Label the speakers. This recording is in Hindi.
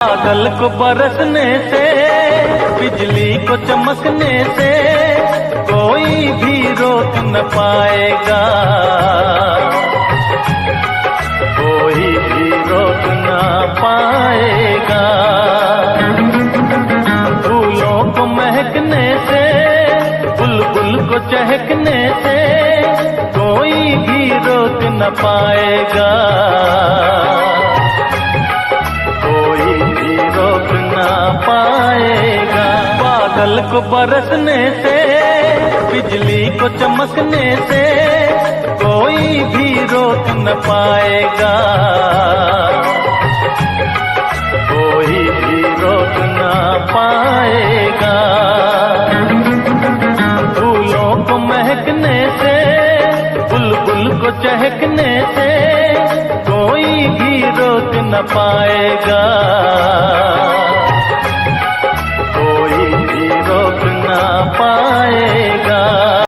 Speaker 1: बादल को बरसने से, बिजली को चमकने से कोई भी रोक न पाएगा, कोई भी रोक न पाएगा। फूलों को महकने से, बुलबुल को चहकने से कोई भी रोक न पाएगा, कोई भी रोक न पाएगा। बादल को बरसने से, बिजली को चमकने से कोई भी रोक न पाएगा, कोई भी रोक न पाएगा। फूलों को महकने से, बुलबुल को चहकने से कोई भी रोक न पाएगा।